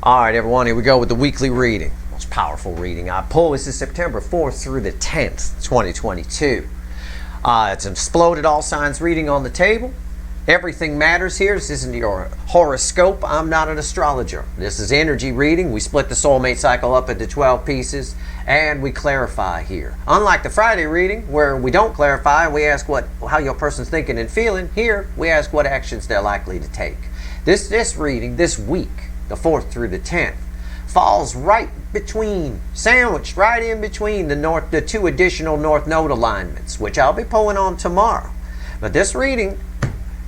All right, everyone, here we go with the weekly reading. Most powerful reading I pull. This is September 4th through the 10th, 2022. It's an exploded all signs reading on the table. Everything matters here. This isn't your horoscope. I'm not an astrologer. This is energy reading. We split the soulmate cycle up into 12 pieces and we clarify here. Unlike the Friday reading where we don't clarify, we ask how your person's thinking and feeling. Here we ask what actions they're likely to take. This reading this week, the 4th through the 10th, falls right between, sandwiched right in between the two additional North Node alignments, which I'll be pulling on tomorrow. But this reading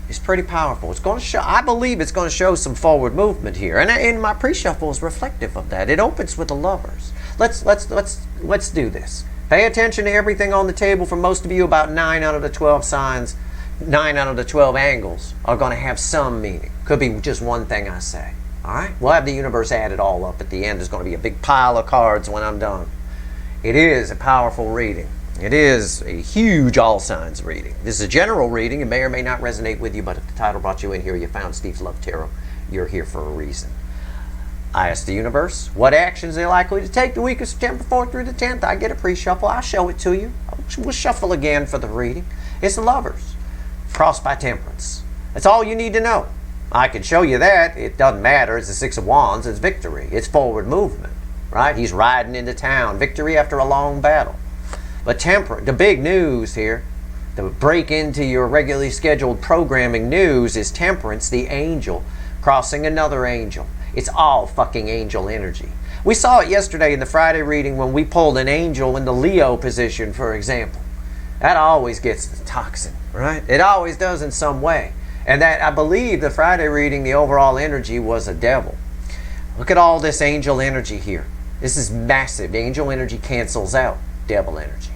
is pretty powerful. It's going to show, I believe it's going to show some forward movement here. And my pre-shuffle is reflective of that. It opens with the Lovers. Let's do this. Pay attention to everything on the table. For most of you, about 9 out of the 12 signs, 9 out of the 12 angles are going to have some meaning. Could be just one thing I say. All right? We'll have the universe add it all up at the end. There's going to be a big pile of cards when I'm done. It is a powerful reading. It is a huge all signs reading. This is a general reading. It may or may not resonate with you, but if the title brought you in here, you found Steve's Love Tarot, you're here for a reason. I ask the universe what actions they're likely to take the week of September 4th through the 10th. I get a pre-shuffle. I'll show it to you. We'll shuffle again for the reading. It's the Lovers, crossed by Temperance. That's all you need to know. I can show you that. It doesn't matter. It's the Six of Wands. It's victory. It's forward movement, right? He's riding into town. Victory after a long battle. But the big news here, the break into your regularly scheduled programming news is Temperance, the angel, crossing another angel. It's all fucking angel energy. We saw it yesterday in the Friday reading when we pulled an angel in the Leo position, for example. That always gets the toxin, right? It always does in some way. And that, I believe, the Friday reading, the overall energy was a devil. Look at all this angel energy here. This is massive. Angel energy cancels out devil energy.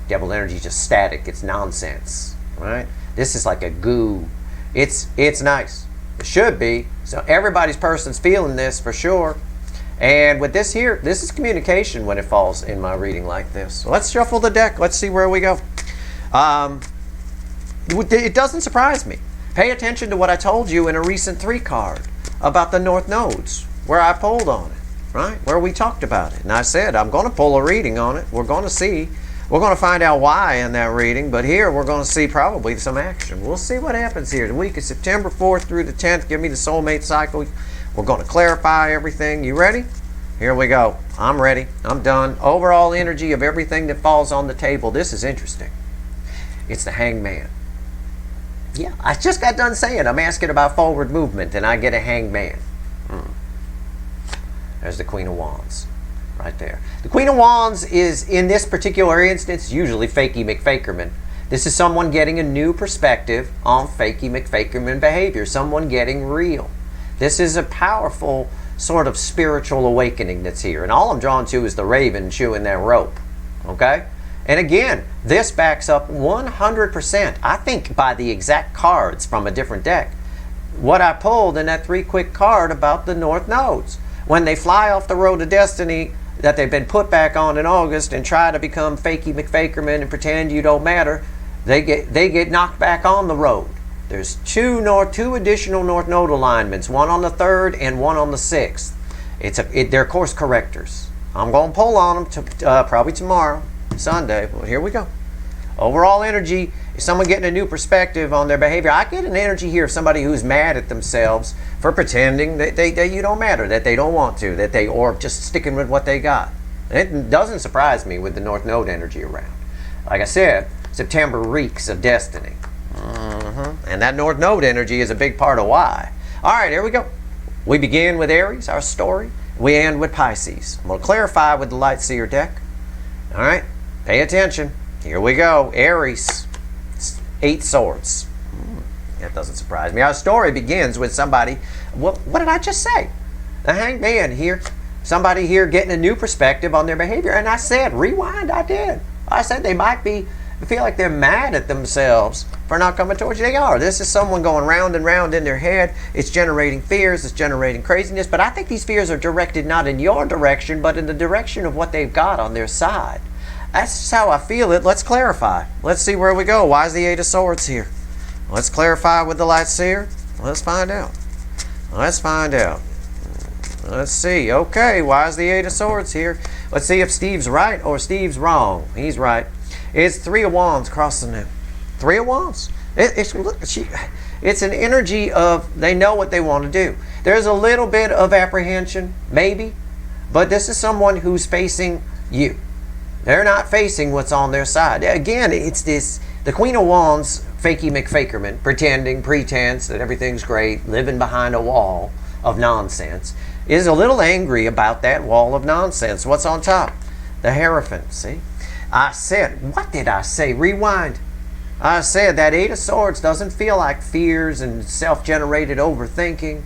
Devil energy is just static. It's nonsense, right? This is like a goo. It's nice. It should be. So everybody's person's feeling this for sure. And with this here, this is communication when it falls in my reading like this. So let's shuffle the deck. Let's see where we go. It doesn't surprise me. Pay attention to what I told you in a recent 3 card about the North Nodes, where I pulled on it, right? Where we talked about it. And I said, I'm going to pull a reading on it. We're going to see. We're going to find out why in that reading. But here we're going to see probably some action. We'll see what happens here. The week of September 4th through the 10th. Give me the soulmate cycle. We're going to clarify everything. You ready? Here we go. I'm ready. I'm done. Overall energy of everything that falls on the table. This is interesting. It's the Hangman. Yeah, I just got done saying I'm asking about forward movement and I get a Hangman. There's the Queen of Wands right there. The Queen of Wands is, in this particular instance, usually Fakey McFakerman. This is someone getting a new perspective on Fakey McFakerman behavior. Someone getting real. This is a powerful sort of spiritual awakening that's here. And all I'm drawn to is the raven chewing that rope. Okay? And again, this backs up 100%, I think, by the exact cards from a different deck. What I pulled in that 3 quick card about the North Nodes. When they fly off the road to destiny that they've been put back on in August and try to become Fakey McFakerman and pretend you don't matter, they get knocked back on the road. There's two additional North Node alignments, one on the 3rd and one on the 6th. They're course correctors. I'm going to pull on them probably tomorrow. Sunday. Well, here we go. Overall energy is someone getting a new perspective on their behavior. I get an energy here of somebody who's mad at themselves for pretending that you don't matter, that they don't want to, or just sticking with what they got. It doesn't surprise me with the North Node energy around. Like I said, September reeks of destiny. And that North Node energy is a big part of why. All right, here we go. We begin with Aries, our story. We end with Pisces. I'm going to clarify with the Light Seer deck. All right. Pay attention. Here we go. Aries, 8 swords. That doesn't surprise me. Our story begins with somebody, what did I just say? The Hangman here. Somebody here getting a new perspective on their behavior. And I said, rewind, I did. I said they might feel like they're mad at themselves for not coming towards you. They are. This is someone going round and round in their head. It's generating fears. It's generating craziness. But I think these fears are directed not in your direction, but in the direction of what they've got on their side. That's just how I feel it. Let's clarify. Let's see where we go. Why is the 8 of Swords here? Let's clarify with the Light Seer. Let's find out. Let's find out. Let's see. Okay, why is the Eight of Swords here? Let's see if Steve's right or Steve's wrong. He's right. It's Three of Wands crossing him. Three of Wands. It's an energy of they know what they want to do. There's a little bit of apprehension, maybe, but this is someone who's facing you. They're not facing what's on their side. Again, it's this, the Queen of Wands, fakey McFakerman, pretense that everything's great, living behind a wall of nonsense, is a little angry about that wall of nonsense. What's on top? The Hierophant, see? I said, what did I say? Rewind. I said that Eight of Swords doesn't feel like fears and self-generated overthinking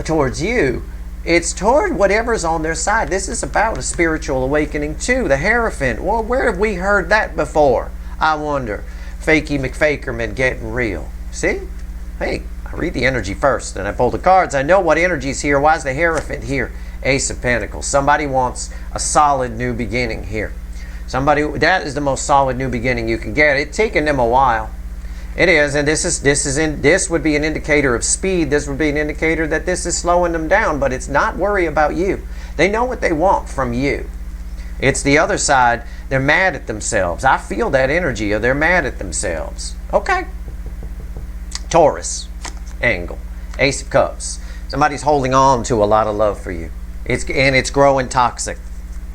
towards you. It's toward whatever's on their side. This is about a spiritual awakening too. The Hierophant. Well, where have we heard that before? I wonder. Fakey McFakerman getting real. See? Hey, I read the energy first, and I pull the cards. I know what energy's here. Why is the Hierophant here? Ace of Pentacles. Somebody wants a solid new beginning here. Somebody, that is the most solid new beginning you can get. It's taken them a while. It is, and this would be an indicator of speed. This would be an indicator that this is slowing them down, but it's not worry about you. They know what they want from you. It's the other side. They're mad at themselves. I feel that energy of they're mad at themselves. Okay. Taurus angle. Ace of Cups. Somebody's holding on to a lot of love for you. It's growing toxic.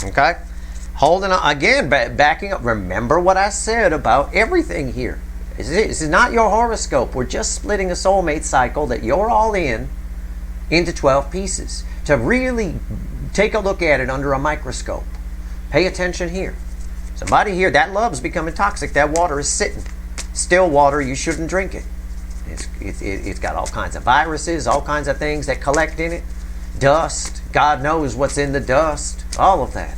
Okay? Holding on, again, backing up. Remember what I said about everything here. This is not your horoscope. We're just splitting a soulmate cycle that you're all in into 12 pieces to really take a look at it under a microscope. Pay attention here. Somebody here, that love's becoming toxic. That water is sitting. Still water, you shouldn't drink it. It's got all kinds of viruses, all kinds of things that collect in it. Dust. God knows what's in the dust. All of that.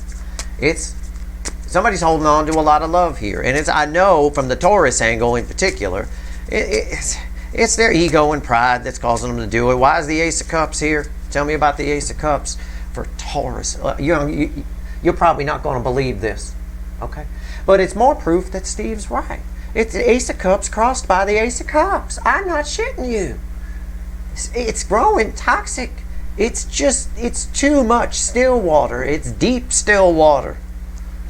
Somebody's holding on to a lot of love here. And I know from the Taurus angle in particular, it's their ego and pride that's causing them to do it. Why is the Ace of Cups here? Tell me about the Ace of Cups for Taurus. You're probably not going to believe this. Okay? But it's more proof that Steve's right. It's the Ace of Cups crossed by the Ace of Cups. I'm not shitting you. It's growing toxic. It's too much still water. It's deep still water.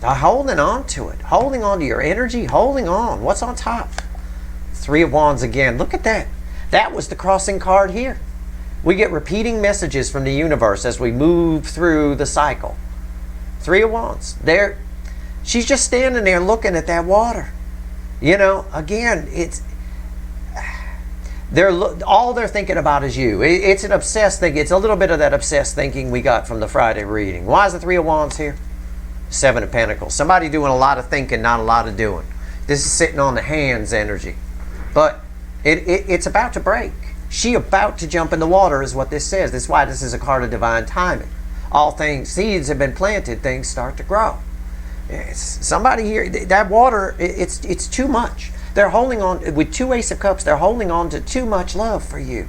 Now holding on to it. Holding on to your energy. Holding on. What's on top? Three of Wands again. Look at that. That was the crossing card here. We get repeating messages from the universe as we move through the cycle. Three of Wands. She's just standing there looking at that water. You know, again, all they're thinking about is you. It's an obsessed thing. It's a little bit of that obsessed thinking we got from the Friday reading. Why is the Three of Wands here? Seven of Pentacles. Somebody doing a lot of thinking, not a lot of doing. This is sitting on the hands energy. But it's about to break. She about to jump in the water is what this says. That's why this is a card of divine timing. All things, seeds have been planted, things start to grow. Somebody here, that water, it's too much. They're holding on, with two Ace of Cups, they're holding on to too much love for you.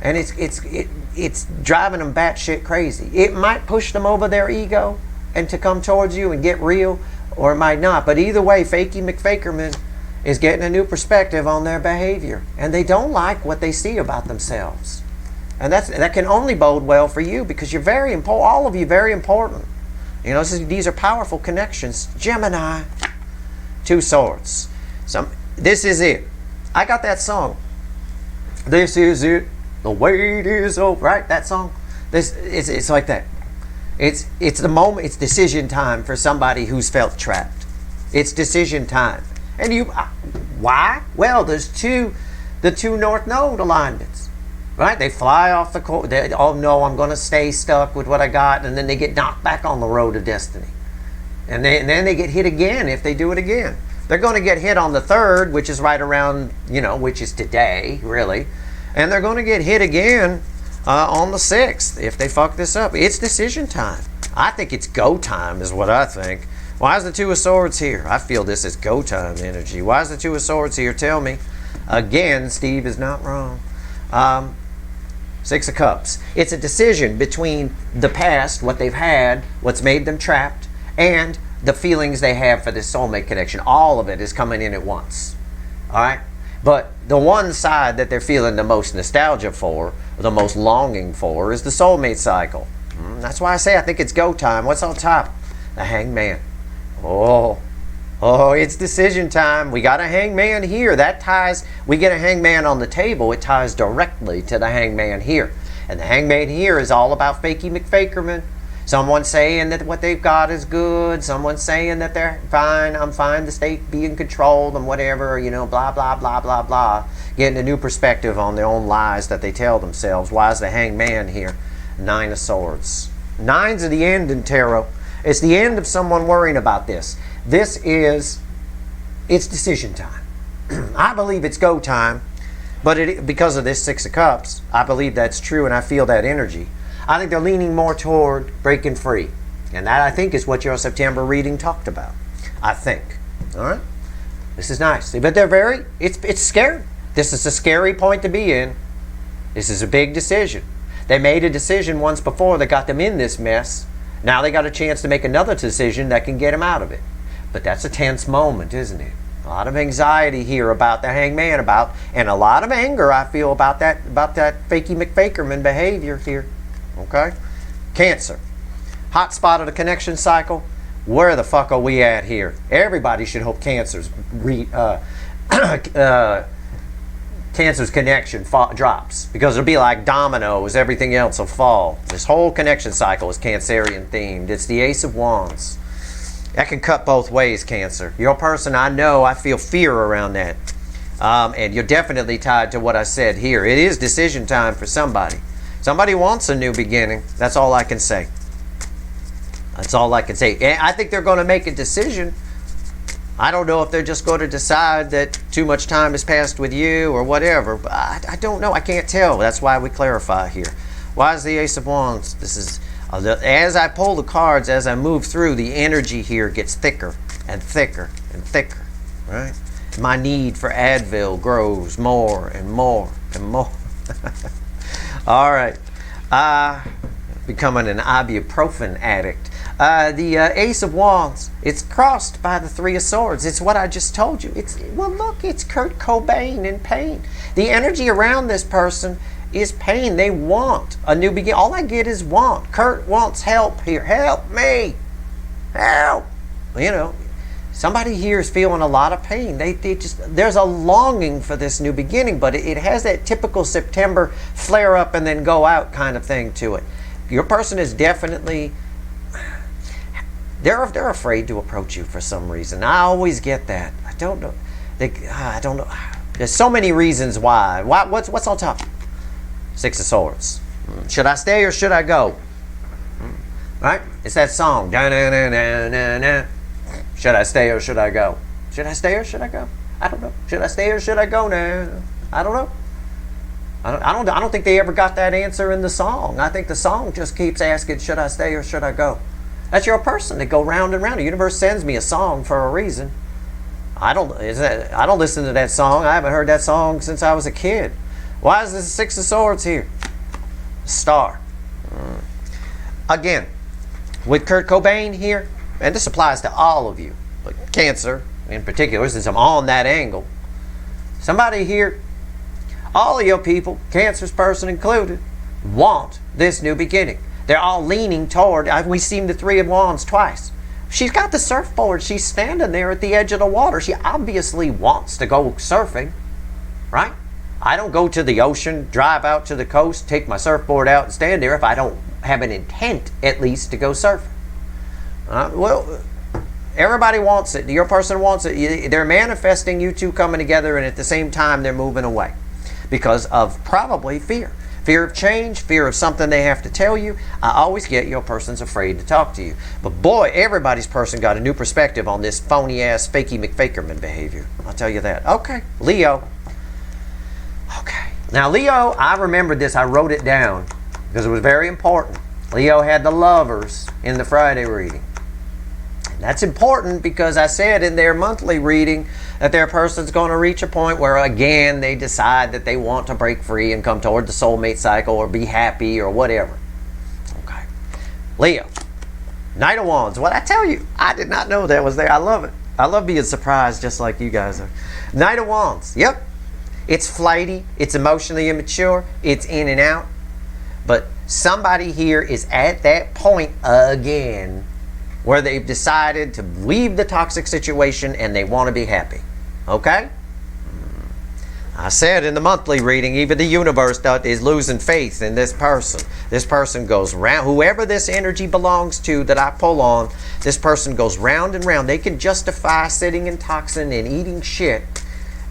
And it's driving them batshit crazy. It might push them over their ego and to come towards you and get real, or it might not. But either way, Fakey McFakerman is getting a new perspective on their behavior. And they don't like what they see about themselves. And that can only bode well for you because you're very important, all of you very important. You know, these are powerful connections. Gemini, Two Swords. This is it. I got that song. This is it. The wait is over. Right? That song. It's like that. It's the moment. It's decision time for somebody who's felt trapped. It's decision time. And why? Well, there's the two North Node alignments. Right? They fly off the course. Oh no, I'm going to stay stuck with what I got, and then they get knocked back on the road of destiny. And then they get hit again if they do it again. They're going to get hit on the 3rd, which is right around, which is today, really. And they're going to get hit again on the 6th if they fuck this up. It's decision time. I think it's go time is what I think. Why is the Two of Swords here? I feel this is go time energy. Why is the Two of Swords here? Tell me. Again, Steve is not wrong. Six of Cups. It's a decision between the past, what they've had, what's made them trapped, and the feelings they have for this soulmate connection. All of it is coming in at once. All right? But the one side that they're feeling the most nostalgia for, the most longing for, is the soulmate cycle. That's why I say I think it's go time. What's on top? The Hangman. Oh, it's decision time. We got a Hangman here. That ties, we get a Hangman on the table. It ties directly to the Hangman here. And the Hangman here is all about fakey McFakerman. Someone saying that what they've got is good. Someone saying that they're fine. I'm fine. The state being controlled and whatever, you know, blah, blah, blah, blah, blah. Getting a new perspective on their own lies that they tell themselves. Why is the Hangman here? 9 of Swords. 9's are the end in tarot. It's the end of someone worrying about this. It's decision time. I believe it's go time, but because of this 6 of Cups, I believe that's true and I feel that energy. I think they're leaning more toward breaking free. And that, I think, is what your September reading talked about. I think. All right? This is nice. But they're it's scary. This is a scary point to be in. This is a big decision. They made a decision once before that got them in this mess. Now they got a chance to make another decision that can get them out of it. But that's a tense moment, isn't it? A lot of anxiety here about the Hangman, and a lot of anger I feel about that fakey McFakerman behavior here. Okay? Cancer. Hot spot of the connection cycle. Where the fuck are we at here? Everybody should hope Cancer's connection drops, because it'll be like dominoes. Everything else will fall. This whole connection cycle is Cancerian themed. It's the Ace of Wands. That can cut both ways, Cancer. Your person, I know, I feel fear around that. And you're definitely tied to what I said here. It is decision time for somebody. Somebody wants a new beginning. That's all I can say. That's all I can say. And I think they're going to make a decision. I don't know if they're just going to decide that too much time has passed with you or whatever. But I don't know. I can't tell. That's why we clarify here. Why is the Ace of Wands? This is, as I pull the cards, as I move through, the energy here gets thicker and thicker and thicker. Right? My need for Advil grows more and more and more. All right. Becoming an ibuprofen addict. The Ace of Wands, it's crossed by the 3 of Swords. It's what I just told you. Well, look, it's Kurt Cobain in pain. The energy around this person is pain. They want a new beginning. All I get is want. Kurt wants help here. Help me. Help. You know, somebody here is feeling a lot of pain. There's a longing for this new beginning, but it has that typical September flare up and then go out kind of thing to it. Your person is definitely, they're afraid to approach you for some reason. I always get that. I don't know. I don't know. There's so many reasons why. What's on top? 6 of Swords. Should I stay or should I go? Right? It's that song. Da-na-na-na-na-na. Should I stay or should I go? Should I stay or should I go? I don't know. Should I stay or should I go now? I don't know. I don't think they ever got that answer in the song. I think the song just keeps asking, should I stay or should I go? That's your person. They go round and round. The universe sends me a song for a reason. I don't listen to that song. I haven't heard that song since I was a kid. Why is this 6 of Swords here? Star. Again, with Kurt Cobain here, and this applies to all of you, but Cancer in particular, since I'm on that angle. Somebody here, all of your people, Cancer's person included, want this new beginning. They're all leaning toward, we've seen the 3 of Wands twice. She's got the surfboard. She's standing there at the edge of the water. She obviously wants to go surfing, right? I don't go to the ocean, drive out to the coast, take my surfboard out and stand there if I don't have an intent, at least, to go surfing. Well, everybody wants it. Your person wants it. They're manifesting you two coming together, and at the same time, they're moving away because of probably fear. Fear of change, fear of something they have to tell you. I always get your person's afraid to talk to you. But boy, everybody's person got a new perspective on this phony-ass, fakey McFakerman behavior. I'll tell you that. Okay, Leo. Okay. Now, Leo, I remembered this. I wrote it down because it was very important. Leo had the Lovers in the Friday reading. And that's important because I said in their monthly reading that their person's going to reach a point where, again, they decide that they want to break free and come toward the soulmate cycle or be happy or whatever. Okay. Leo. Knight of Wands. What I tell you, I did not know that was there. I love it. I love being surprised just like you guys are. Knight of Wands. Yep. It's flighty. It's emotionally immature. It's in and out. But Somebody here is at that point again where they've decided to leave the toxic situation and they want to be happy. Okay? I said in the monthly reading, even the universe is losing faith in this person. This person goes round, whoever this energy belongs to that I pull on, this person goes round and round. They can justify sitting in toxin and eating shit.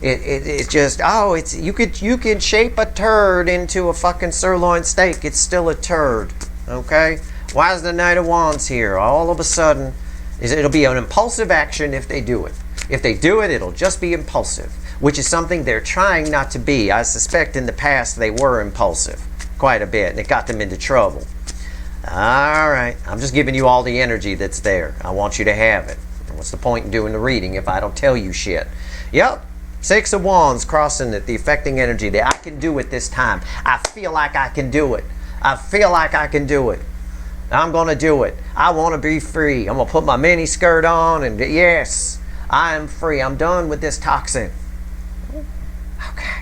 It's just, oh, it's you can shape a turd into a fucking sirloin steak. It's still a turd. Okay? Why is the Knight of Wands here? All of a sudden, it'll be an impulsive action if they do it. If they do it, it'll just be impulsive, which is something they're trying not to be. I suspect in the past they were impulsive quite a bit, and it got them into trouble. All right, I'm just giving you all the energy that's there. I want you to have it. What's the point in doing the reading if I don't tell you shit? Yep, 6 of Wands crossing it, the affecting energy that I can do it this time. I feel like I can do it. I feel like I can do it. I'm going to do it. I want to be free. I'm going to put my mini skirt on and yes, I am free. I'm done with this toxin. Okay.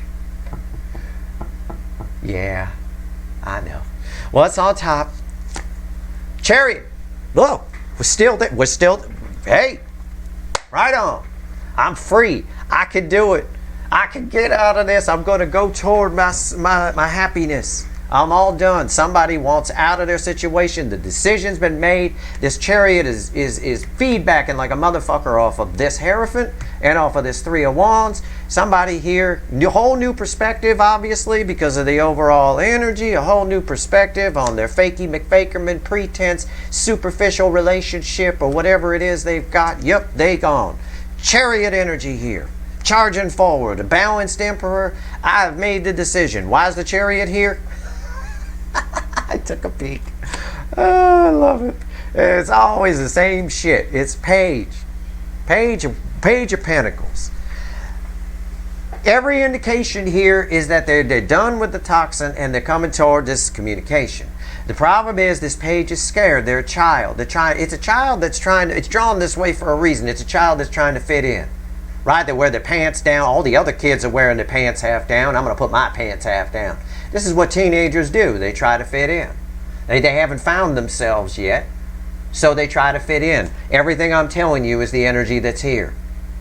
Yeah, I know. What's on top? Chariot. Look, we're still, hey, right on. I'm free. I can do it. I can get out of this. I'm going to go toward my happiness. I'm all done. Somebody wants out of their situation. The decision's been made. This Chariot is feedbacking like a motherfucker off of this Hierophant and off of this 3 of Wands. Somebody here, whole new perspective, obviously, because of the overall energy, a whole new perspective on their fakey McFakerman pretense, superficial relationship, or whatever it is they've got. Yep, they gone. Chariot energy here. Charging forward. A balanced Emperor. I've made the decision. Why is the Chariot here? I took a peek. Oh, I love it. It's always the same shit. It's Page of Pentacles. Every indication here is that they're done with the toxin and they're coming toward this communication. The problem is this Page is scared. They're a child. It's a child that's it's drawn this way for a reason. It's a child that's trying to fit in. Right? They wear their pants down. All the other kids are wearing their pants half down. I'm going to put my pants half down. This is what teenagers do. They try to fit in. They haven't found themselves yet, so they try to fit in. Everything I'm telling you is the energy that's here.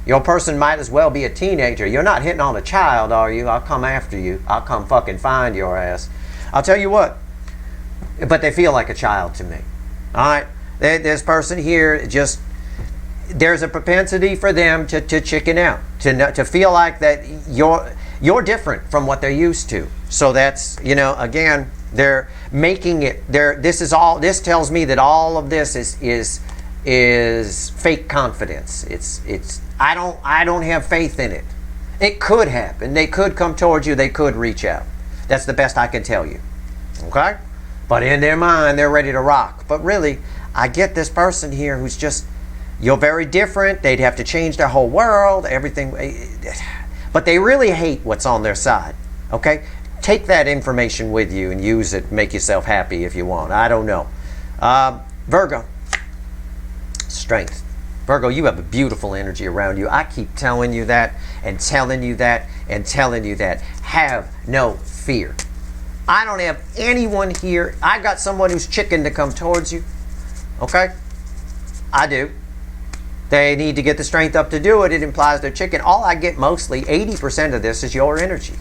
Your person might as well be a teenager. You're not hitting on a child, are you? I'll come after you. I'll come fucking find your ass. I'll tell you what. But they feel like a child to me. All right? This person here just... There's a propensity for them to chicken out, to feel like that you're different from what they're used to. So that's, again, they're making it. This tells me that all of this is fake confidence. I don't have faith in it. It could happen. They could come towards you. They could reach out. That's the best I can tell you. Okay? But in their mind, they're ready to rock. But really, I get this person here who's just. You're very different. They'd have to change their whole world, everything. But they really hate what's on their side. Okay? Take that information with you and use it. Make yourself happy if you want. I don't know. Virgo. Strength. Virgo, you have a beautiful energy around you. I keep telling you that and telling you that and telling you that. Have no fear. I don't have anyone here. I got someone who's chicken to come towards you. Okay? I do. They need to get the strength up to do it. It implies they're chicken. All I get mostly, 80% of this is your energy.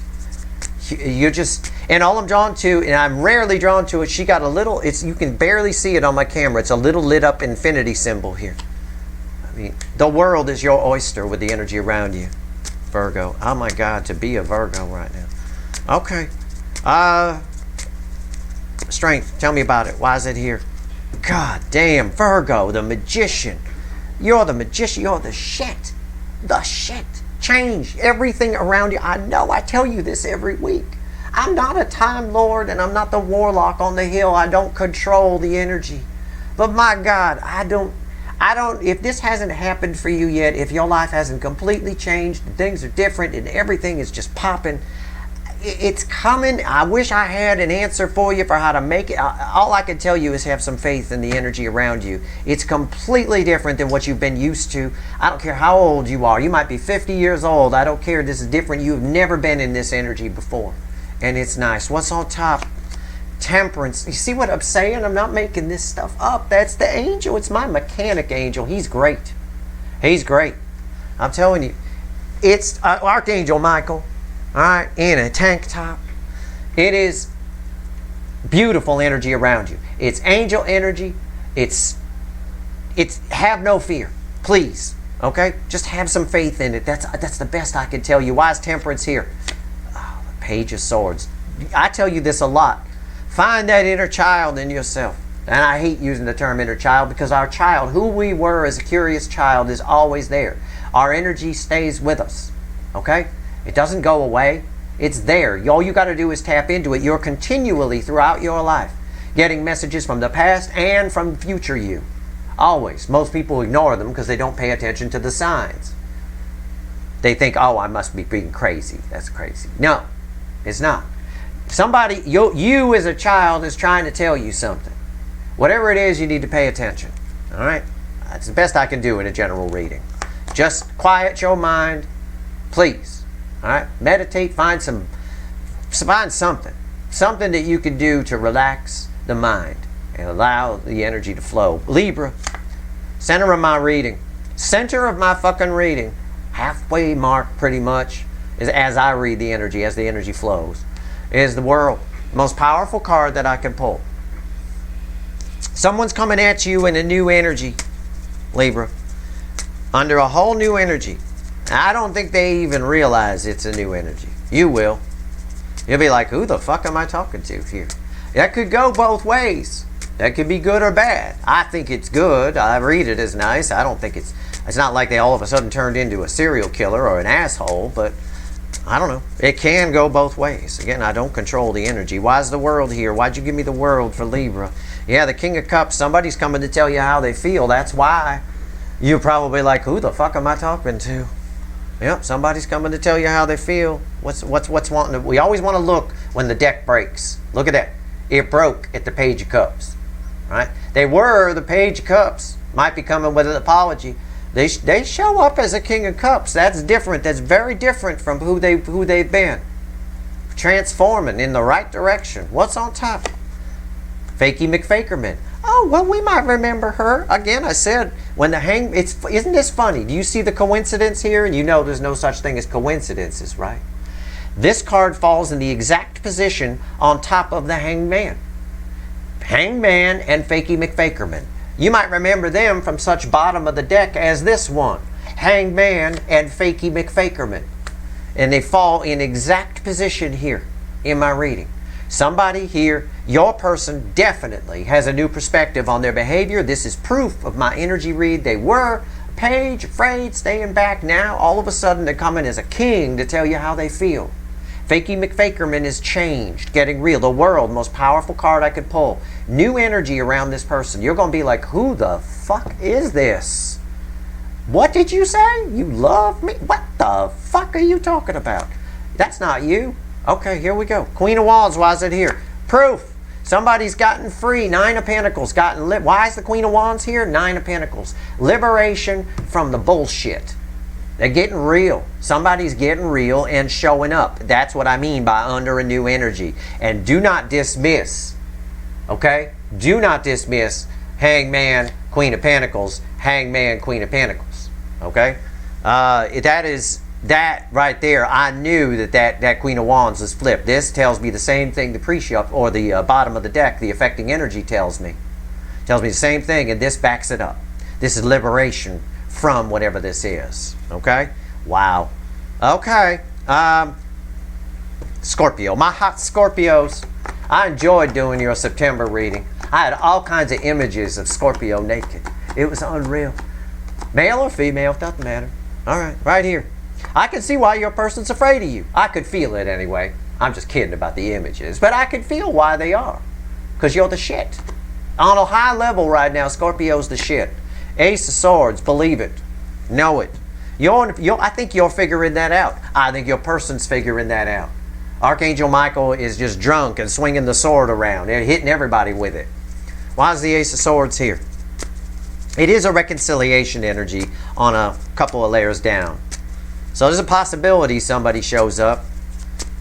You just, and all I'm drawn to, and I'm rarely drawn to it, she got a little, you can barely see it on my camera. It's a little lit up infinity symbol here. I mean, the world is your oyster with the energy around you, Virgo. Oh my God, to be a Virgo right now. Okay. Strength, tell me about it. Why is it here? God damn, Virgo, the magician. You're the magician. You're the shit. The shit. Change everything around you. I know. I tell you this every week. I'm not a time lord and I'm not the warlock on the hill. I don't control the energy. But my God, I don't, if this hasn't happened for you yet, if your life hasn't completely changed and things are different and everything is just popping, it's coming. I wish I had an answer for you for how to make it. All I can tell you is have some faith in the energy around you. It's completely different than what you've been used to. I don't care how old you are. You might be 50 years old. I don't care. This is different. You've never been in this energy before. And it's nice. What's on top? Temperance. You see what I'm saying? I'm not making this stuff up. That's the angel. It's my mechanic angel. He's great. He's great. I'm telling you. It's Archangel Michael, all right, in a tank top. It is beautiful energy around you. It's angel energy. It's have no fear, please. Okay, just have some faith in it. That's the best I can tell you. Why is Temperance here? Oh, the Page of Swords. I tell you this a lot. Find that inner child in yourself. And I hate using the term inner child because our child, who we were as a curious child, is always there. Our energy stays with us. Okay? It doesn't go away. It's there. All you got to do is tap into it. You're continually throughout your life getting messages from the past and from future you. Always. Most people ignore them because they don't pay attention to the signs. They think, oh, I must be being crazy. That's crazy. No, it's not. Somebody, you as a child is trying to tell you something. Whatever it is, you need to pay attention. All right? That's the best I can do in a general reading. Just quiet your mind, please. All right? Meditate. Find something that you can do to relax the mind and allow the energy to flow. Libra, center of my reading. Center of my fucking reading. Halfway mark, pretty much, is as I read the energy, as the energy flows, is the World. The most powerful card that I can pull. Someone's coming at you in a new energy, Libra. Under a whole new energy. I don't think they even realize it's a new energy. You will. You'll be like, who the fuck am I talking to here? That could go both ways. That could be good or bad. I think it's good. I read it as nice. I don't think it's not like they all of a sudden turned into a serial killer or an asshole, but I don't know. It can go both ways. Again, I don't control the energy. Why is the World here? Why'd you give me the World for Libra? Yeah, the King of Cups. Somebody's coming to tell you how they feel. That's why. You're probably like, who the fuck am I talking to? Yep, somebody's coming to tell you how they feel. What's wanting to... We always want to look when the deck breaks. Look at that. It broke at the Page of Cups. Right? They were the Page of Cups. Might be coming with an apology. They show up as a King of Cups. That's different. That's very different from who they've been. Transforming in the right direction. What's on top? Fakey McFakerman. Oh, well, we might remember her. Again, I said, when the isn't this funny? Do you see the coincidence here? And you know there's no such thing as coincidences, right? This card falls in the exact position on top of the Hangman. Hangman and Fakey McFakerman. You might remember them from such bottom of the deck as this one. Hangman and Fakey McFakerman. And they fall in exact position here in my reading. Somebody here, your person definitely has a new perspective on their behavior. This is proof of my energy read. They were a page, afraid, staying back. Now, all of a sudden, they're coming as a king to tell you how they feel. Fakey McFakerman is changed, getting real. The World, most powerful card I could pull. New energy around this person. You're going to be like, who the fuck is this? What did you say? You love me? What the fuck are you talking about? That's not you. Okay, here we go. Queen of Wands, why is it here? Proof. Somebody's gotten free. 9 of Pentacles. Why is the Queen of Wands here? 9 of Pentacles. Liberation from the bullshit. They're getting real. Somebody's getting real and showing up. That's what I mean by under a new energy. And do not dismiss. Okay? Do not dismiss Hangman, Queen of Pentacles, Hangman, Queen of Pentacles. Okay? That right there, I knew that Queen of Wands was flipped. This tells me the same thing the pre-shuffle or the bottom of the deck, the affecting energy tells me. Tells me the same thing, and this backs it up. This is liberation from whatever this is. Okay? Wow. Okay. Scorpio. My hot Scorpios. I enjoyed doing your September reading. I had all kinds of images of Scorpio naked. It was unreal. Male or female, doesn't matter. All right, right here. I can see why your person's afraid of you. I could feel it anyway. I'm just kidding about the images. But I can feel why they are. Because you're the shit. On a high level right now, Scorpio's the shit. Ace of Swords, believe it. Know it. I think you're figuring that out. I think your person's figuring that out. Archangel Michael is just drunk and swinging the sword around and hitting everybody with it. Why is the Ace of Swords here? It is a reconciliation energy on a couple of layers down. So there's a possibility somebody shows up.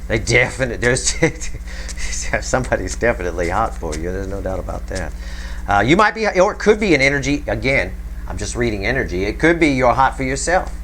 They definitely, Somebody's definitely hot for you. There's no doubt about that. You might be, or it could be an energy. Again, I'm just reading energy. It could be you're hot for yourself.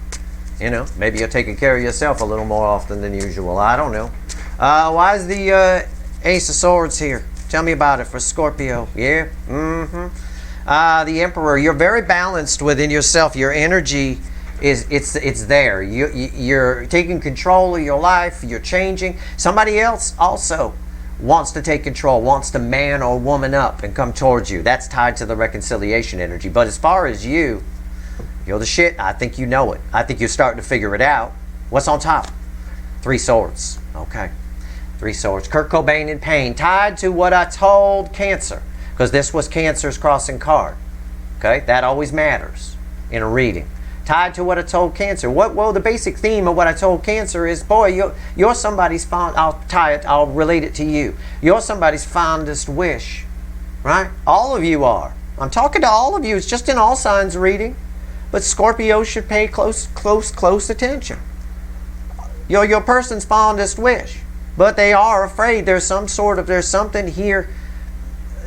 You know, maybe you're taking care of yourself a little more often than usual. I don't know. Why is the Ace of Swords here? Tell me about it for Scorpio. Yeah. The Emperor. You're very balanced within yourself. Your energy it's there. You're taking control of your life. You're changing. Somebody else also wants to take control, wants to man or woman up and come towards you. That's tied to the reconciliation energy. But as far as you're the shit. I think you know it. I think you're starting to figure it out. What's on top? 3 swords. Okay. 3 swords. Kurt Cobain in pain. Tied to what I told Cancer. Because this was Cancer's crossing card. Okay? That always matters in a reading. Tied to what I told Cancer. Well, the basic theme of what I told Cancer is, boy, you're somebody's I'll relate it to you. You're somebody's fondest wish. Right? All of you are. I'm talking to all of you. It's just an all signs reading. But Scorpio should pay close attention. You're your person's fondest wish. But they are afraid there's something here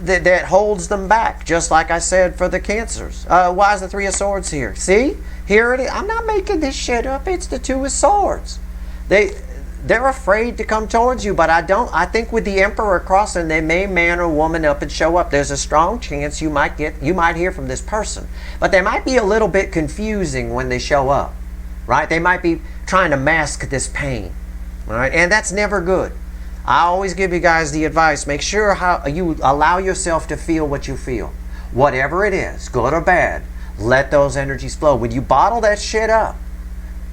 that holds them back, just like I said for the Cancers. Why is the 3 of Swords here? See? Here it is. I'm not making this shit up. It's the 2 of Swords. They're afraid to come towards you, but I think with the Emperor crossing, they may man or woman up and show up. There's a strong chance you might hear from this person. But they might be a little bit confusing when they show up. Right? They might be trying to mask this pain. Right? And that's never good. I always give you guys the advice, make sure how you allow yourself to feel what you feel. Whatever it is, good or bad, let those energies flow. When you bottle that shit up,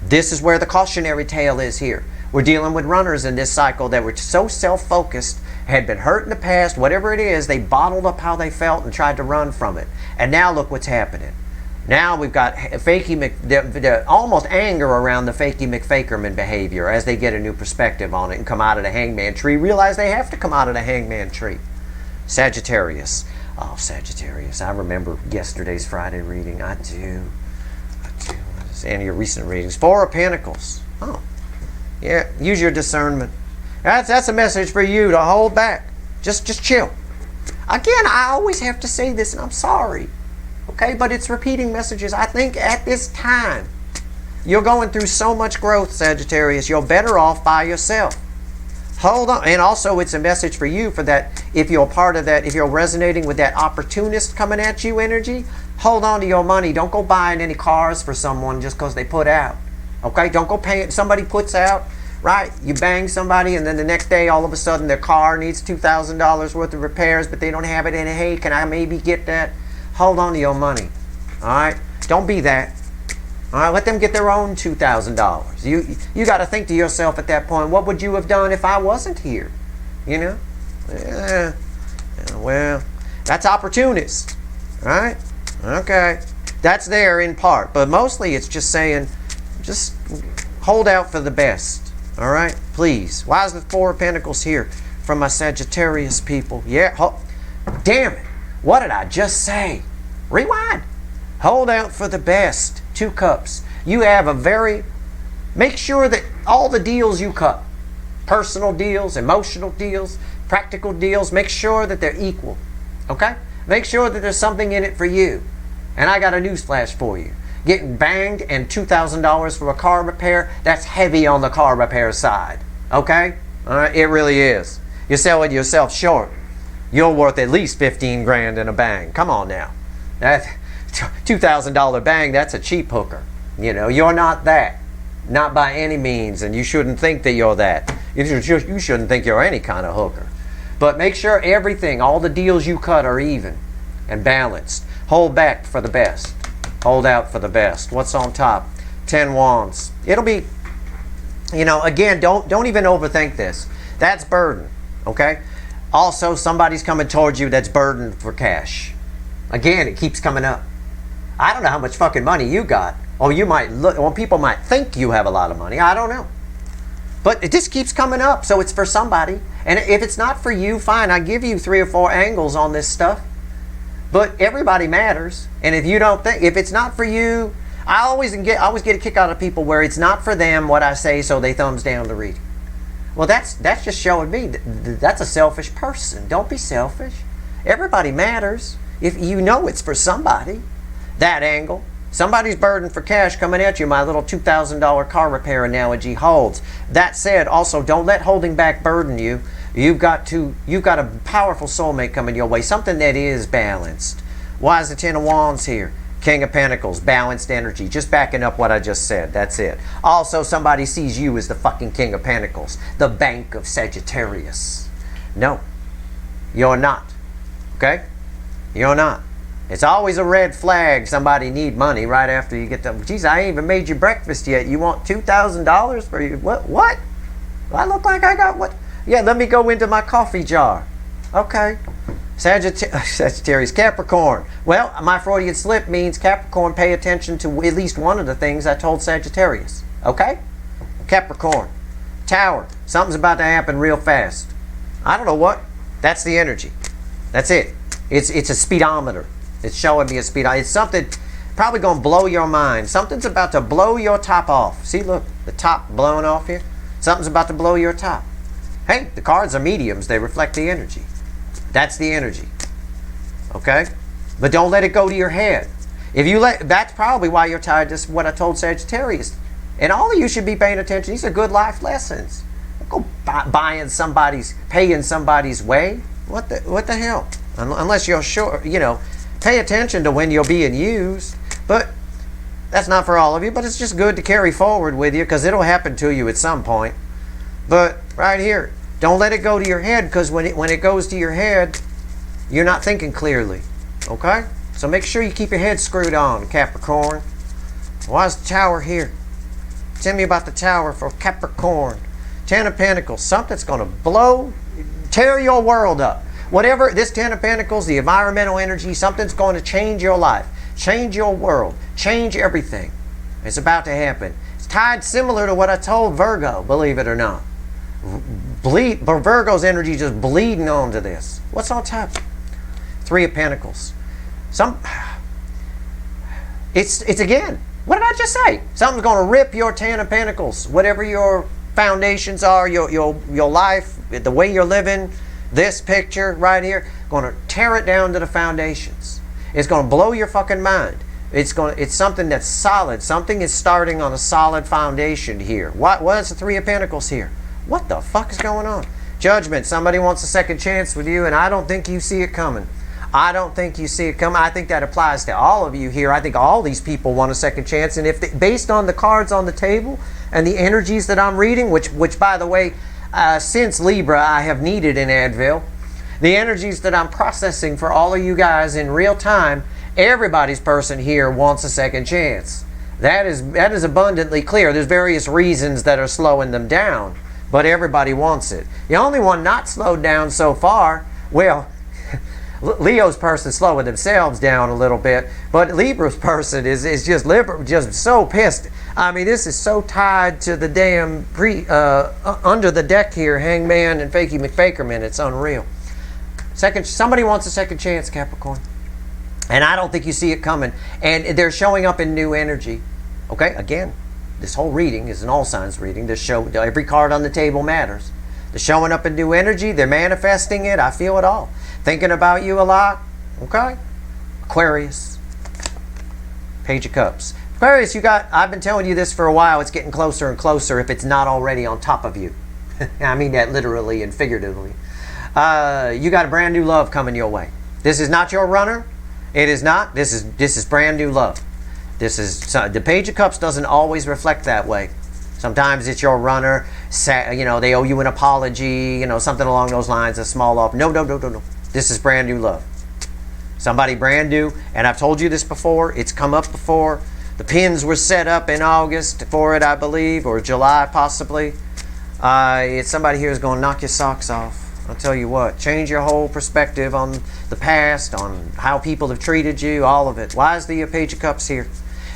this is where the cautionary tale is here. We're dealing with runners in this cycle that were so self-focused, had been hurt in the past, whatever it is, they bottled up how they felt and tried to run from it. And now look what's happening. Now we've got the almost anger around the fakey McFakerman behavior as they get a new perspective on it and come out of the hangman tree, realize they have to come out of the hangman tree. Sagittarius. Oh, Sagittarius. I remember yesterday's Friday reading. I do. And your recent readings. 4 of Pentacles. Oh. Yeah, use your discernment. That's a message for you to hold back. Just chill. Again, I always have to say this, and I'm sorry. Okay, but it's repeating messages. I think at this time, you're going through so much growth, Sagittarius. You're better off by yourself. Hold on. And also, it's a message for you for that. If you're part of that, if you're resonating with that opportunist coming at you energy, hold on to your money. Don't go buying any cars for someone just because they put out. Okay, don't go paying. Somebody puts out, right? You bang somebody, and then the next day, all of a sudden, their car needs $2,000 worth of repairs, but they don't have it. And hey, can I maybe get that? Hold on to your money. All right? Don't be that. All right? Let them get their own $2,000. You got to think to yourself at that point, what would you have done if I wasn't here? You know? Yeah. Well, that's opportunist. All right? Okay. That's there in part. But mostly it's just saying, just hold out for the best. All right? Please. Why is the 4 of Pentacles here from my Sagittarius people? Yeah. Damn it. What did I just say? Rewind. Hold out for the best. 2 cups. You have make sure that all the deals you cut, personal deals, emotional deals, practical deals, make sure that they're equal. Okay? Make sure that there's something in it for you. And I got a newsflash for you. Getting banged and $2,000 for a car repair, that's heavy on the car repair side. Okay? All right? It really is. You're selling yourself short. You're worth at least 15 grand in a bang. Come on now. That $2,000 bang, that's a cheap hooker. You know, you're not that. Not by any means, and you shouldn't think that you're that. You shouldn't think you're any kind of hooker. But make sure everything, all the deals you cut are even and balanced. Hold back for the best. Hold out for the best. What's on top? 10 wands. It'll be, you know, again, don't even overthink this. That's burden, okay? Also, somebody's coming towards you that's burdened for cash. Again, it keeps coming up. I don't know how much fucking money you got. Or you might look, or people might think you have a lot of money. I don't know. But it just keeps coming up, so it's for somebody. And if it's not for you, fine. I give you 3 or 4 angles on this stuff. But everybody matters. And if you don't think, if it's not for you, I always get a kick out of people where it's not for them what I say, so they thumbs down the reading. Well, that's just showing me that's a selfish person. Don't be selfish. Everybody matters. If you know it's for somebody, that angle. Somebody's burden for cash coming at you, my little $2,000 car repair analogy holds. That said, also don't let holding back burden you. You've got a powerful soulmate coming your way, something that is balanced. Why is the Ten of Wands here? King of Pentacles, balanced energy. Just backing up what I just said. That's it. Also, somebody sees you as the fucking King of Pentacles, the Bank of Sagittarius. No, you're not. Okay? You're not. It's always a red flag. Somebody need money right after you get them. Geez, I ain't even made you breakfast yet. You want $2,000 for you? What? Do I look like I got what? Yeah, let me go into my coffee jar. Okay. Sagittarius, Capricorn. Well, my Freudian slip means Capricorn, pay attention to at least one of the things I told Sagittarius. Okay? Capricorn. Tower. Something's about to happen real fast. I don't know what. That's the energy. That's it. It's a speedometer. It's showing me a speedometer. It's something probably going to blow your mind. Something's about to blow your top off. See, look, the top blowing off here. Something's about to blow your top. Hey, the cards are mediums. They reflect the energy. That's the energy. Okay? But don't let it go to your head. If you let, that's probably why you're tired. This is what I told Sagittarius. And all of you should be paying attention. These are good life lessons. Don't go paying somebody's way. What the hell? Unless you're sure, pay attention to when you're being used. But that's not for all of you, but it's just good to carry forward with you because it'll happen to you at some point. But right here, don't let it go to your head because when it goes to your head, you're not thinking clearly. Okay? So make sure you keep your head screwed on, Capricorn. Why is the Tower here? Tell me about the Tower for Capricorn. Ten of Pentacles. Something's going to tear your world up. Whatever, this Ten of Pentacles, the environmental energy, something's going to change your life, change your world, change everything. It's about to happen. It's tied similar to what I told Virgo, believe it or not. Virgo's energy just bleeding onto this. What's on top? Three of Pentacles. It's again, what did I just say? Something's going to rip your Ten of Pentacles. Whatever your foundations are, your life, the way you're living, this picture right here, going to tear it down to the foundations. It's going to blow your fucking mind. It's something that's solid. Something is starting on a solid foundation here. What is the Three of Pentacles here? What the fuck is going on? Judgment. Somebody wants a second chance with you, and I don't think you see it coming. I don't think you see it coming. I think that applies to all of you here. I think all these people want a second chance, and based on the cards on the table and the energies that I'm reading, which by the way, since Libra, I have needed an Advil. The energies that I'm processing for all of you guys in real time, everybody's person here wants a second chance. That is abundantly clear. There's various reasons that are slowing them down, but everybody wants it. The only one not slowed down so far, well, Leo's person slowing themselves down a little bit, but Libra's person is just so pissed. I mean, this is so tied to the damn under the deck here, Hangman and Fakey McFakerman. It's unreal. Somebody wants a second chance, Capricorn, and I don't think you see it coming. And they're showing up in new energy. Okay, again, this whole reading is an all signs reading. Every card on the table matters. They're showing up in new energy. They're manifesting it. I feel it all. Thinking about you a lot. Okay, Aquarius, Page of Cups. Aquarius, I've been telling you this for a while. It's getting closer and closer if it's not already on top of you. I mean that literally and figuratively. You got a brand new love coming your way. This is not your runner. It is not. This is brand new love. The Page of Cups doesn't always reflect that way. Sometimes it's your runner. They owe you an apology. Something along those lines. A small off. No. This is brand new love. Somebody brand new. And I've told you this before. It's come up before. The pins were set up in August for it, I believe, or July possibly. It's somebody here is going to knock your socks off. I'll tell you what. Change your whole perspective on the past, on how people have treated you, all of it. Why is the Page of Cups here?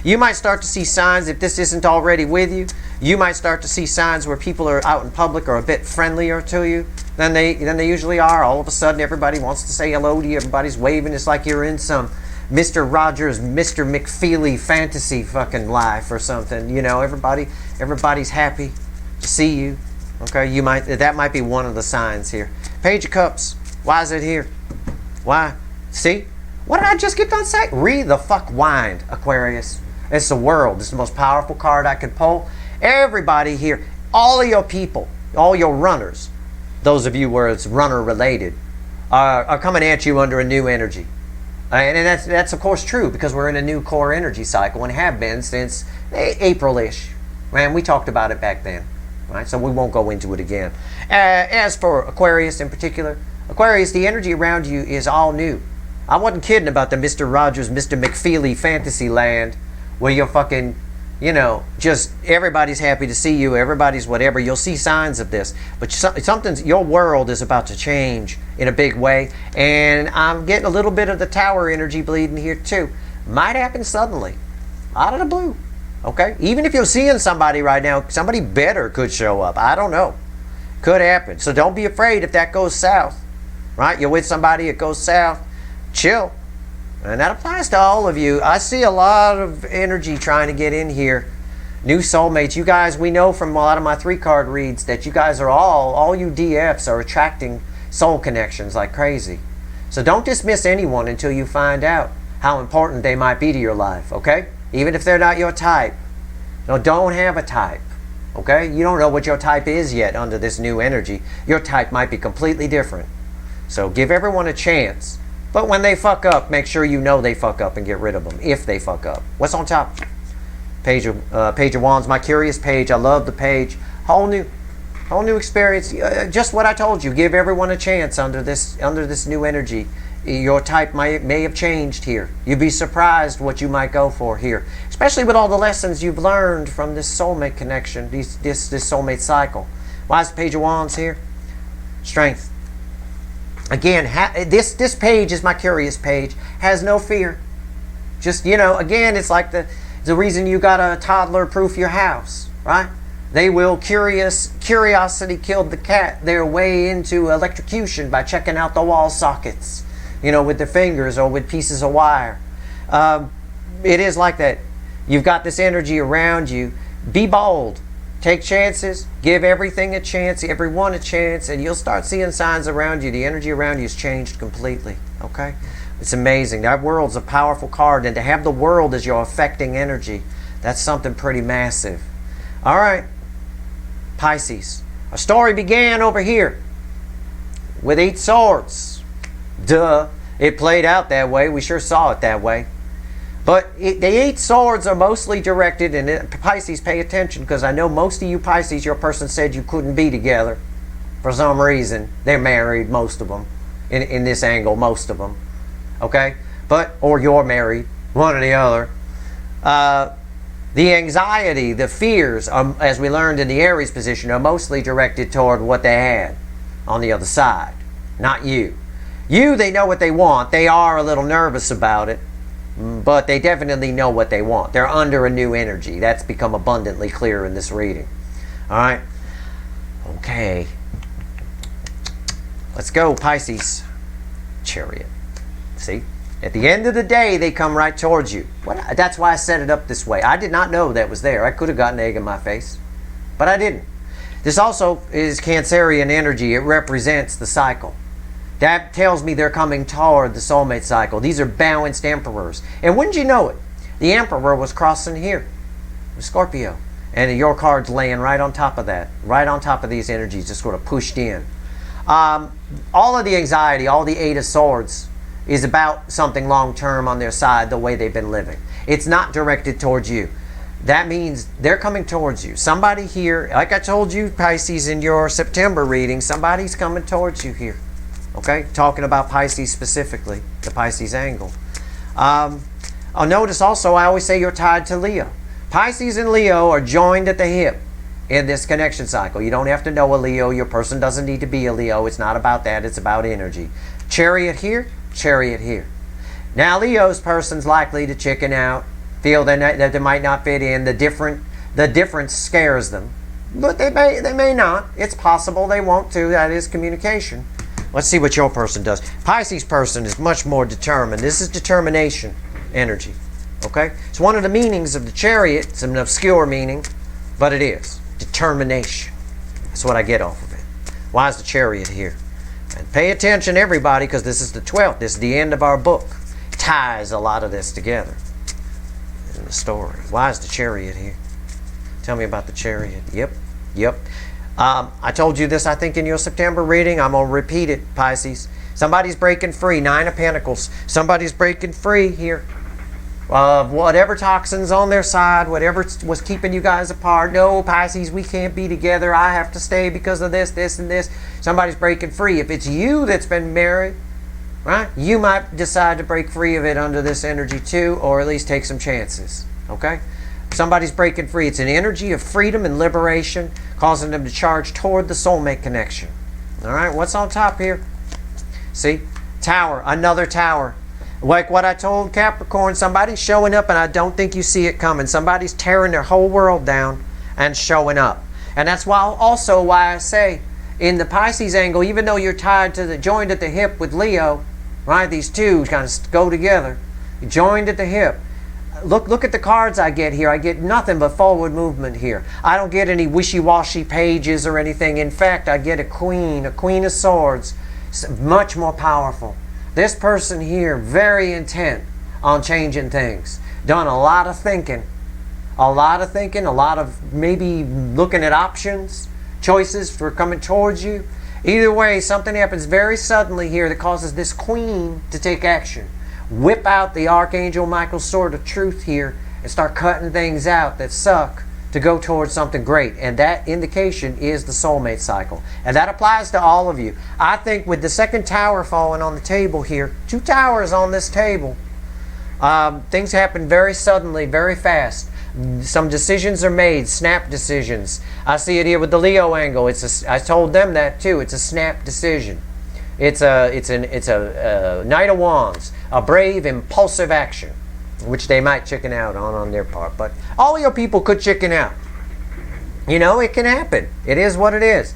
You might start to see signs, if this isn't already with you, you might start to see signs where people are out in public are a bit friendlier to you than they usually are. All of a sudden, everybody wants to say hello to you. Everybody's waving. It's like you're in some Mr. Rogers, Mr. McFeely fantasy fucking life or something. Everybody's happy to see you. Okay, that might be one of the signs here. Page of Cups. Why is it here? Why? See? What did I just get done saying? Read the fuck wind, Aquarius. It's the world. It's the most powerful card I could pull. Everybody here, all of your people, all your runners, those of you where it's runner related, are coming at you under a new energy. And that's of course true because we're in a new core energy cycle and have been since April-ish. Man, we talked about it back then, right? So we won't go into it again. As for Aquarius in particular, Aquarius, the energy around you is all new. I wasn't kidding about the Mr. Rogers, Mr. McFeely fantasy land where you're fucking, you know, just everybody's happy to see you, everybody's whatever. You'll see signs of this. But your world is about to change in a big way. And I'm getting a little bit of the tower energy bleeding here too. Might happen suddenly, out of the blue. Okay? Even if you're seeing somebody right now, somebody better could show up. I don't know. Could happen. So don't be afraid if that goes south. Right? You're with somebody, it goes south. Chill. And that applies to all of you. I see a lot of energy trying to get in here. New soulmates. You guys, we know from a lot of my 3-card reads that you guys are all you DFs are attracting soul connections like crazy. So don't dismiss anyone until you find out how important they might be to your life, okay? Even if they're not your type. No, don't have a type, okay? You don't know what your type is yet under this new energy. Your type might be completely different. So give everyone a chance. But when they fuck up, make sure you know they fuck up and get rid of them if they fuck up. What's on top? Page of Wands, my curious page. I love the page. Whole new experience. Just what I told you. Give everyone a chance under this new energy. Your type may have changed here. You'd be surprised what you might go for here, especially with all the lessons you've learned from this soulmate connection, this soulmate cycle. Why is the Page of Wands here? Strength. Again, this page is my curious page. Has no fear. Just, you know, again, it's like the reason you got to toddler-proof your house, right? They will curiosity killed the cat their way into electrocution by checking out the wall sockets, you know, with their fingers or with pieces of wire. It is like that. You've got this energy around you. Be bold. Take chances, give everything a chance, everyone a chance, and you'll start seeing signs around you. The energy around you has changed completely, okay? It's amazing. That world's a powerful card, and to have the world as your affecting energy, that's something pretty massive. All right, Pisces. Our story began over here with 8 swords. Duh. It played out that way. We sure saw it that way. But the 8 swords are mostly directed, and Pisces, pay attention, because I know most of you Pisces, your person said you couldn't be together for some reason. They're married, most of them, in this angle, most of them. Okay? Or you're married, one or the other. The anxiety, the fears, as we learned in the Aries position, are mostly directed toward what they had on the other side, not you. You, they know what they want. They are a little nervous about it. But they definitely know what they want. They're under a new energy. That's become abundantly clear in this reading. All right? Okay. Let's go, Pisces. Chariot. See? At the end of the day, they come right towards you. That's why I set it up this way. I did not know that was there. I could have gotten egg in my face. But I didn't. This also is Cancerian energy. It represents the cycle. That tells me they're coming toward the soulmate cycle. These are balanced emperors. And wouldn't you know it, the emperor was crossing here with Scorpio. And your card's laying right on top of that. Right on top of these energies, just sort of pushed in. All of the anxiety, all the 8 of swords is about something long-term on their side, the way they've been living. It's not directed towards you. That means they're coming towards you. Somebody here, like I told you, Pisces, in your September reading, somebody's coming towards you here. Okay, talking about Pisces specifically, the Pisces angle. I'll notice also, I always say you're tied to Leo. Pisces and Leo are joined at the hip in this connection cycle. You don't have to know a Leo. Your person doesn't need to be a Leo. It's not about that. It's about energy. Chariot here, chariot here. Now Leo's person's likely to chicken out, feel that they might not fit in. The difference scares them. But they may not. It's possible they won't too. That is communication. Let's see what your person does. Pisces person is much more determined. This is determination energy. Okay? It's one of the meanings of the chariot. It's an obscure meaning, but it is. Determination. That's what I get off of it. Why is the Chariot here? And pay attention, everybody, because this is the 12th. This is the end of our book. Ties a lot of this together in the story. Why is the Chariot here? Tell me about the Chariot. Yep. I told you this, I think, in your September reading. I'm going to repeat it, Pisces. Somebody's breaking free. 9 of Pentacles. Somebody's breaking free here. Whatever toxins on their side, whatever was keeping you guys apart. No, Pisces, we can't be together. I have to stay because of this, this, and this. Somebody's breaking free. If it's you that's been married, right, you might decide to break free of it under this energy too, or at least take some chances, okay? Somebody's breaking free. It's an energy of freedom and liberation, causing them to charge toward the soulmate connection. All right, what's on top here? See? Tower, another tower. Like what I told Capricorn, somebody's showing up and I don't think you see it coming. Somebody's tearing their whole world down and showing up. And that's why I say, in the Pisces angle, even though you're tied to joined at the hip with Leo, right? These two kind of go together. Joined at the hip. Look at the cards I get here. I get nothing but forward movement here. I don't get any wishy-washy pages or anything. In fact, I get a queen of swords. Much more powerful. This person here, very intent on changing things. Done a lot of thinking. A lot of maybe looking at options, choices for coming towards you. Either way, something happens very suddenly here that causes this queen to take action. Whip out the Archangel Michael's sword of truth here and start cutting things out that suck to go towards something great. And that indication is the soulmate cycle. And that applies to all of you. I think with the second tower falling on the table here, 2 towers on this table, things happen very suddenly, very fast. Some decisions are made, snap decisions. I see it here with the Leo angle. I told them that too. It's a snap decision. It's a Knight of Wands, a brave, impulsive action, which they might chicken out on their part. But all your people could chicken out. You know, it can happen. It is what it is.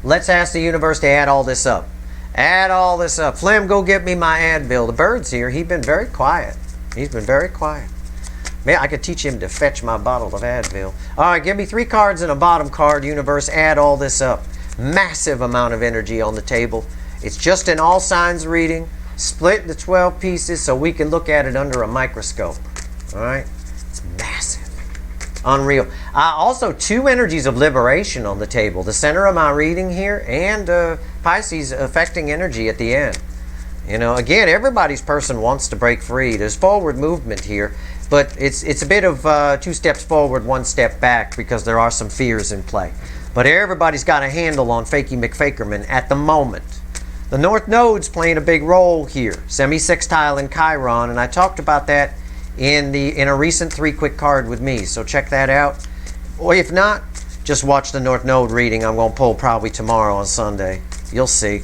Let's ask the universe to add all this up. Add all this up. Flim, go get me my Advil. The bird's here. He's been very quiet. He's been very quiet. Man, I could teach him to fetch my bottle of Advil. All right, give me 3 cards and a bottom card. Universe, add all this up. Massive amount of energy on the table. It's just an all signs reading. Split the 12 pieces so we can look at it under a microscope. All right? It's massive. Unreal. Also, 2 energies of liberation on the table. The center of my reading here and Pisces affecting energy at the end. You know, again, everybody's person wants to break free. There's forward movement here, but it's a bit of 2 steps forward, 1 step back because there are some fears in play. But everybody's got a handle on Fakey McFakerman at the moment. The North Node's playing a big role here, semi-sextile in Chiron, and I talked about that in a recent 3 quick card with me, so check that out. Or if not, just watch the North Node reading I'm going to pull probably tomorrow on Sunday. You'll see.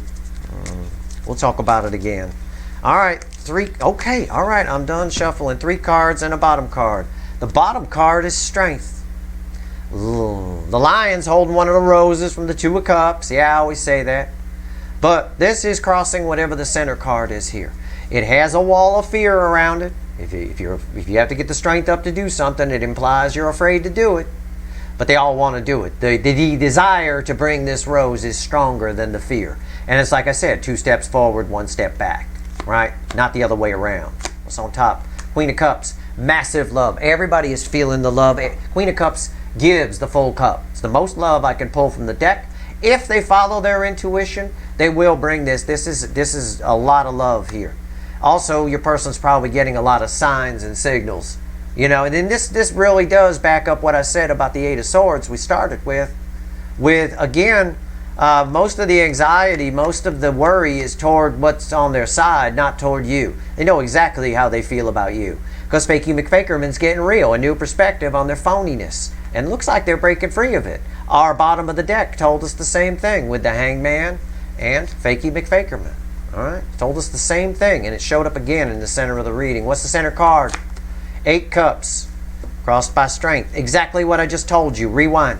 We'll talk about it again. All right, 3. Okay, all right, I'm done shuffling. 3 cards and a bottom card. The bottom card is strength. Ooh, the Lion's holding one of the roses from the 2 of Cups. Yeah, I always say that. But this is crossing whatever the center card is here. It has a wall of fear around it. If you have to get the strength up to do something, it implies you're afraid to do it. But they all want to do it. The desire to bring this rose is stronger than the fear. And it's like I said, 2 steps forward, 1 step back. Right? Not the other way around. What's on top? Queen of Cups. Massive love. Everybody is feeling the love. Queen of Cups gives the full cup. It's the most love I can pull from the deck. If they follow their intuition, they will bring this. This is a lot of love here. Also, your person's probably getting a lot of signs and signals. You know, and then this really does back up what I said about the 8 of Swords we started with. Again, most of the anxiety, most of the worry is toward what's on their side, not toward you. They know exactly how they feel about you. Because Fakey McFakerman's getting real, a new perspective on their phoniness. And it looks like they're breaking free of it. Our bottom of the deck told us the same thing with the Hangman and Fakey McFakerman. All right, told us the same thing, and it showed up again in the center of the reading. What's the center card? 8 Cups, crossed by strength. Exactly what I just told you. Rewind.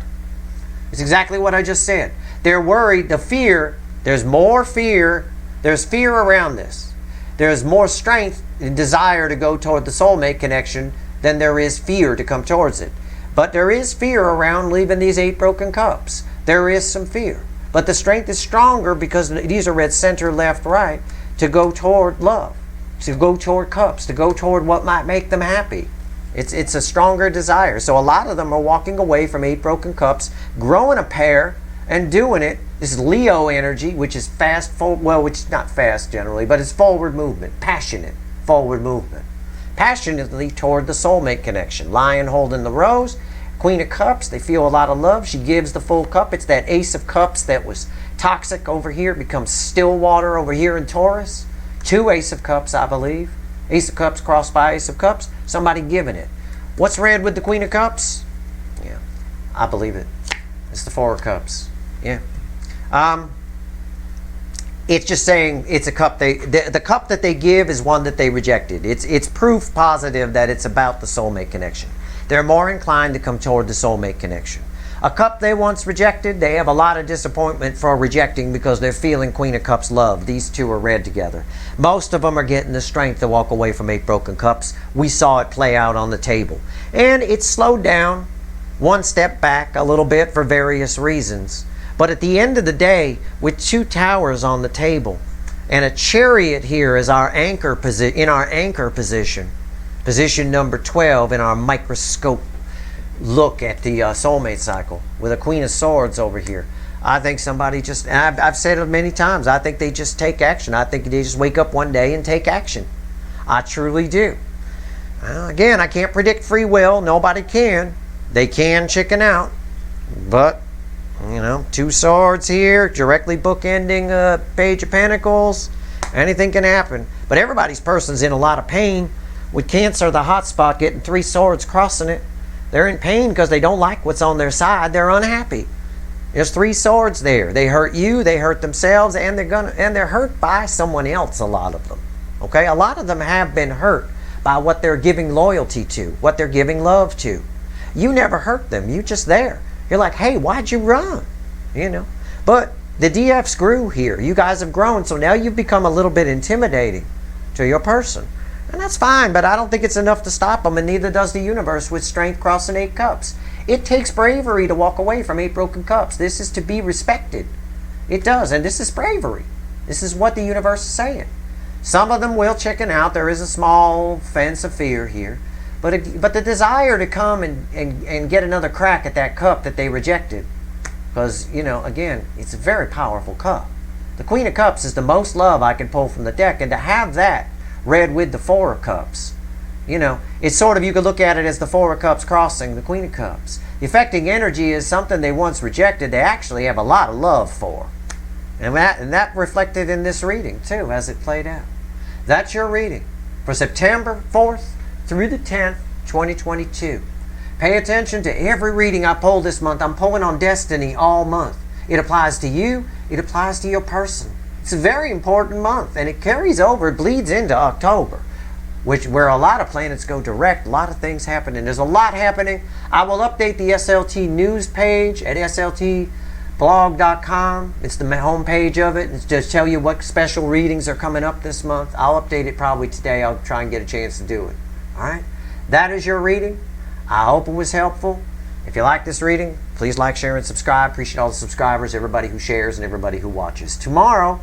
It's exactly what I just said. They're worried. The fear. There's more fear. There's fear around this. There's more strength and desire to go toward the soulmate connection than there is fear to come towards it. But there is fear around leaving these 8 broken cups. there is some fear. But the strength is stronger because these are read center, left, right, to go toward love, to go toward cups, to go toward what might make them happy. It's a stronger desire. So a lot of them are walking away from 8 broken cups, growing a pair, and doing it. This is Leo energy, which is fast, which is not fast generally, but it's forward movement, passionate forward movement. Passionately toward the soulmate connection. Lion holding the rose, Queen of Cups, they feel a lot of love. She gives the full cup. It's that Ace of Cups that was toxic over here, becomes still water over here in Taurus. 2 Ace of Cups, I believe. Ace of Cups crossed by Ace of Cups. Somebody giving it. What's red with the Queen of Cups? Yeah, I believe it. It's the 4 of Cups. Yeah. It's just saying it's a cup the cup that they give is one that they rejected. It's proof positive that it's about the soulmate connection. They're more inclined to come toward the soulmate connection. A cup they once rejected, they have a lot of disappointment for rejecting because they're feeling Queen of Cups love. These two are read together. Most of them are getting the strength to walk away from 8 broken cups. We saw it play out on the table. And it's slowed down, one step back a little bit for various reasons. But at the end of the day, with 2 towers on the table and a chariot here as our anchor in our anchor position, position number 12 in our microscope look at the soulmate cycle, with a Queen of Swords over here. I think somebody just, and I've said it many times, I think they just take action. I think they just wake up one day and take action. I truly do. Again, I can't predict free will. Nobody can. They can chicken out. But, you know, 2 swords here, directly bookending a Page of Pentacles. Anything can happen. But everybody's person's in a lot of pain. With Cancer, the hot spot, getting 3 swords crossing it. They're in pain because they don't like what's on their side. They're unhappy. There's 3 swords there. They hurt you, they hurt themselves, and they're hurt by someone else, a lot of them. Okay? A lot of them have been hurt by what they're giving loyalty to, what they're giving love to. You never hurt them. You're just there. You're like, hey, why'd you run? You know? But the DFs grew here. You guys have grown, so now you've become a little bit intimidating to your person. And that's fine, but I don't think it's enough to stop them, and neither does the universe with strength crossing 8 cups. It takes bravery to walk away from 8 broken cups. This is to be respected. It does, and this is bravery. This is what the universe is saying. Some of them will chicken out. There is a small fence of fear here. But the desire to come and get another crack at that cup that they rejected, because, you know, again, it's a very powerful cup. The Queen of Cups is the most love I can pull from the deck, and to have that read with the 4 of Cups, you know, it's sort of, you could look at it as the 4 of Cups crossing the Queen of Cups. The affecting energy is something they once rejected, they actually have a lot of love for. And that reflected in this reading, too, as it played out. That's your reading for September 4th through the 10th, 2022. Pay attention to every reading I pull this month. I'm pulling on destiny all month. It applies to you. It applies to your person. It's a very important month, and it carries over, it bleeds into October, where a lot of planets go direct, a lot of things happen, and there's a lot happening. I will update the SLT news page at sltblog.com. It's the home page of it. It's just tell you what special readings are coming up this month. I'll update it probably today. I'll try and get a chance to do it. All right? That is your reading. I hope it was helpful. If you like this reading, please like, share, and subscribe. Appreciate all the subscribers, everybody who shares, and everybody who watches. Tomorrow,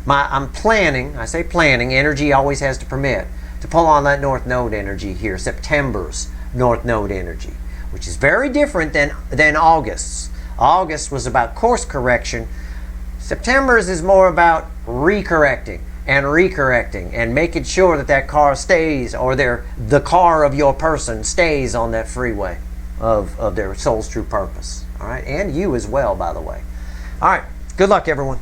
I'm planning, I say planning, energy always has to permit, to pull on that North Node energy here, September's North Node energy, which is very different than August's. August was about course correction. September's is more about recorrecting and making sure that that car stays, or the car of your person stays on that freeway of their soul's true purpose. All right, and you as well, by the way. All right, good luck, everyone.